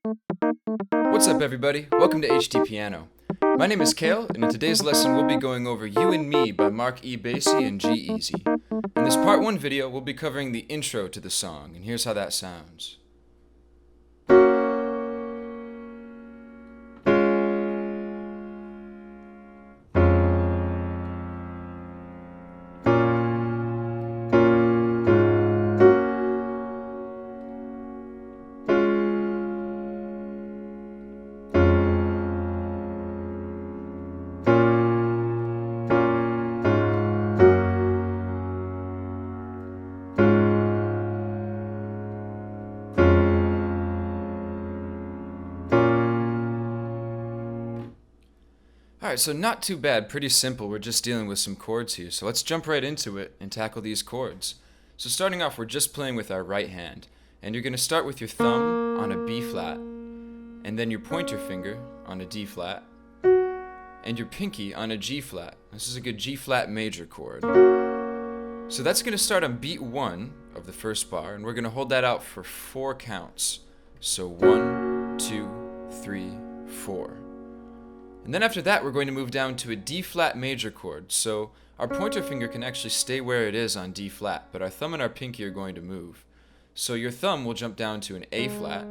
What's up everybody? Welcome to HDpiano. My name is Kale, and in today's lesson we'll be going over You and Me by Marc E, Bassy and G-Eazy. In this part 1 video, we'll be covering the intro to the song, and here's how that sounds. Alright, so not too bad, pretty simple. We're just dealing with some chords here. So let's jump right into it and tackle these chords. So starting off, we're just playing with our right hand. And you're going to start with your thumb on a B flat, and then your pointer finger on a D flat, and your pinky on a G flat. This is a good G flat major chord. So that's going to start on beat 1 of the first bar, and we're going to hold that out for 4 counts. So 1, 2, 3, 4. And then after that, we're going to move down to a D flat major chord. So our pointer finger can actually stay where it is on D flat, but our thumb and our pinky are going to move. So your thumb will jump down to an A flat.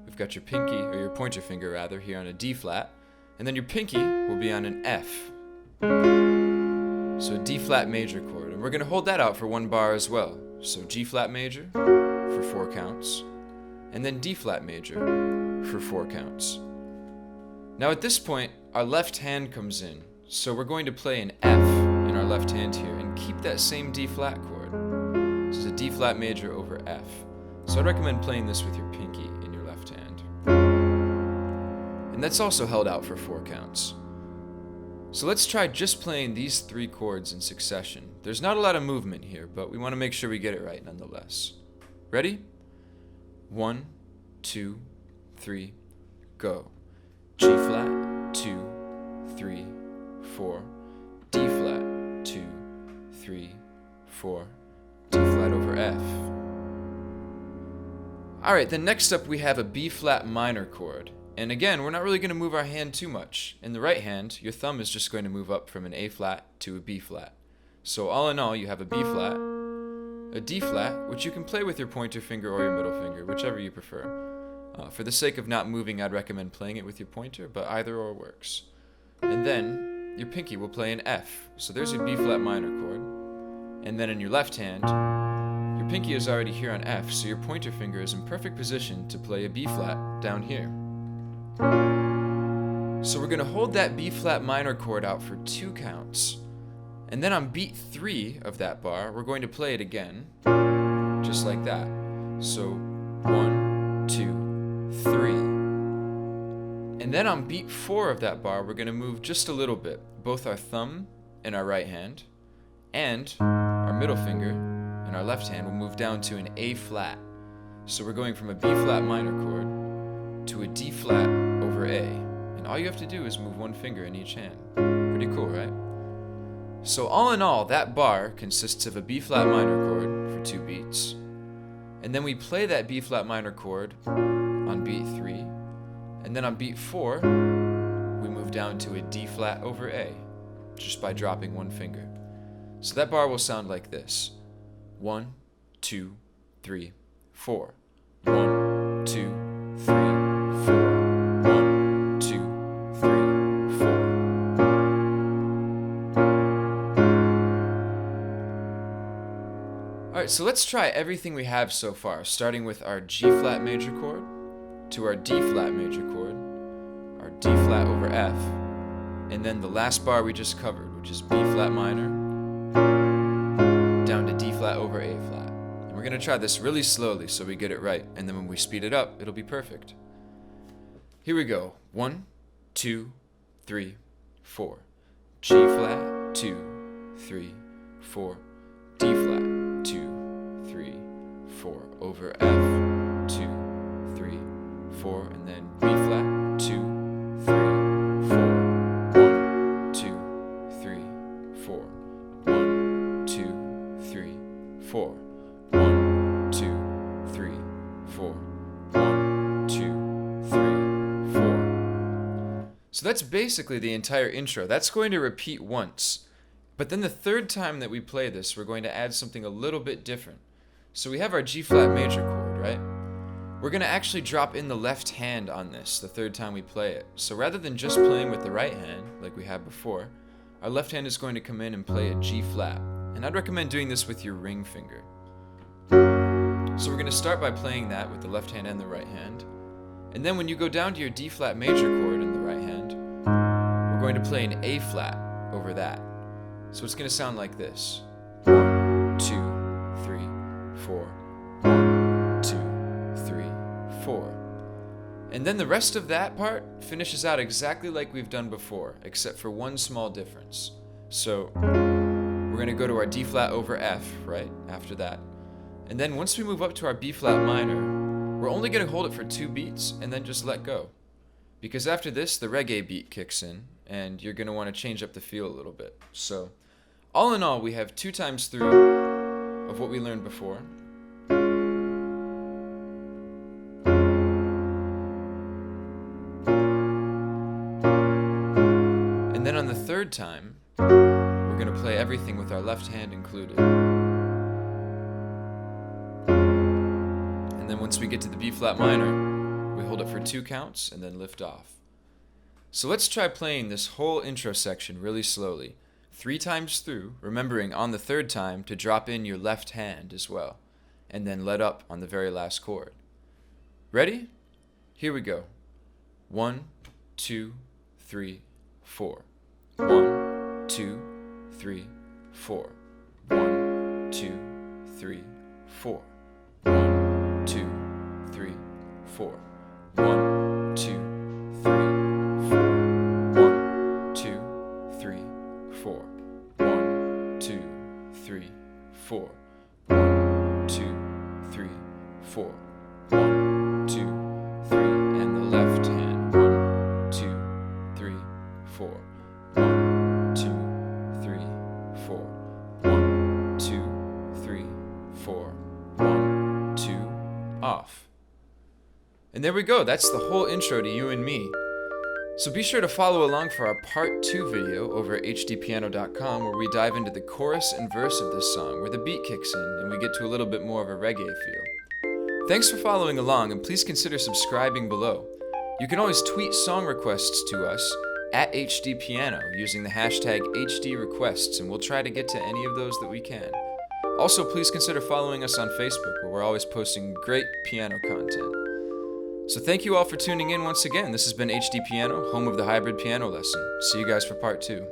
We've got your pinky, or your pointer finger rather, here on a D flat. And then your pinky will be on an F. So a D flat major chord. And we're going to hold that out for 1 bar as well. So G flat major for 4 counts. And then D flat major for 4 counts. Now at this point, our left hand comes in, so we're going to play an F in our left hand here and keep that same D flat chord. This is a D flat major over F. So I'd recommend playing this with your pinky in your left hand. And that's also held out for 4 counts. So let's try just playing these 3 chords in succession. There's not a lot of movement here, but we want to make sure we get it right nonetheless. Ready? 1, 2, 3, go. G flat, 2, 3, 4, D flat, 2, 3, 4, D flat over F. Alright, then next up we have a B flat minor chord. And again, we're not really going to move our hand too much. In the right hand, your thumb is just going to move up from an A flat to a B flat. So all in all, you have a B flat, a D flat, which you can play with your pointer finger or your middle finger, whichever you prefer. For the sake of not moving, I'd recommend playing it with your pointer, but either or works. And then your pinky will play an F. So there's your B flat minor chord. And then in your left hand, your pinky is already here on F, so your pointer finger is in perfect position to play a B flat down here. So we're going to hold that B flat minor chord out for 2 counts. And then on beat 3 of that bar, we're going to play it again, just like that. So 1, 2, 3. And then on beat 4 of that bar, we're going to move just a little bit. Both our thumb in our right hand and our middle finger in our left hand will move down to an A flat. So we're going from a B flat minor chord to a D flat over A. And all you have to do is move 1 finger in each hand. Pretty cool, right? So all in all, that bar consists of a B flat minor chord for 2 beats. And then we play that B flat minor chord on beat 3, and then on beat 4 we move down to a D flat over A just by dropping 1 finger. So that bar will sound like this: 1, 2, 3, 4. 1, 2, 3, 4. 1, 2, 3, 4. Alright, so let's try everything we have so far, starting with our G flat major chord to our D flat major chord, our D flat over F, and then the last bar we just covered, which is B flat minor, down to D flat over A flat. And we're going to try this really slowly so we get it right, and then when we speed it up, it'll be perfect. Here we go. 1, 2, 3, 4. G flat, 2, 3, 4. D flat, 2, 3, 4 over F, 2, 3, 4, and then B flat, 2, 3, 4, 1, 2, 3, 4, 1, 2, 3, 4, 1, 2, 3, 4, 1, 2, So that's basically the entire intro. That's going to repeat once. But then the third time that we play this, we're going to add something a little bit different. So we have our G flat major chord, right? We're going to actually drop in the left hand on this the third time we play it. So rather than just playing with the right hand, like we had before, our left hand is going to come in and play a G flat. And I'd recommend doing this with your ring finger. So we're going to start by playing that with the left hand and the right hand. And then when you go down to your D flat major chord in the right hand, we're going to play an A flat over that. So it's going to sound like this. 1, 2, 3, 4. 1, 2, 3, 4. And then the rest of that part finishes out exactly like we've done before, except for one small difference. So we're going to go to our D flat over F, right, after that. And then once we move up to our B flat minor, we're only going to hold it for 2 beats and then just let go. Because after this, the reggae beat kicks in, and you're going to want to change up the feel a little bit. So all in all, we have 2 times through of what we learned before. And then on the third time, we're going to play everything with our left hand included. And then once we get to the B flat minor, we hold it for 2 counts and then lift off. So let's try playing this whole intro section really slowly, 3 times through, remembering on the third time to drop in your left hand as well, and then let up on the very last chord. Ready? Here we go. 1, 2, 3, 4. 1, 2, 3, 4. 1, 2, 3, 4. 1, 2, 3, 4. 1, 2, 3, 4. 1, 2, 3, 4. 1, 2, 3, 4. 1, 2, 3, 4. 1, 2, 3, and the left hand. 1, 2, 3, 4. 1, 2, 3, 4. 1, 2, 3, 4. 1, 2, off. And there we go, that's the whole intro to You and Me. So be sure to follow along for our part 2 video over at HDpiano.com, where we dive into the chorus and verse of this song, where the beat kicks in and we get to a little bit more of a reggae feel. Thanks for following along, and please consider subscribing below. You can always tweet song requests to us at HDpiano using the hashtag HDrequests, and we'll try to get to any of those that we can. Also, please consider following us on Facebook, where we're always posting great piano content. So thank you all for tuning in once again. This has been HDpiano, home of the hybrid piano lesson. See you guys for part 2.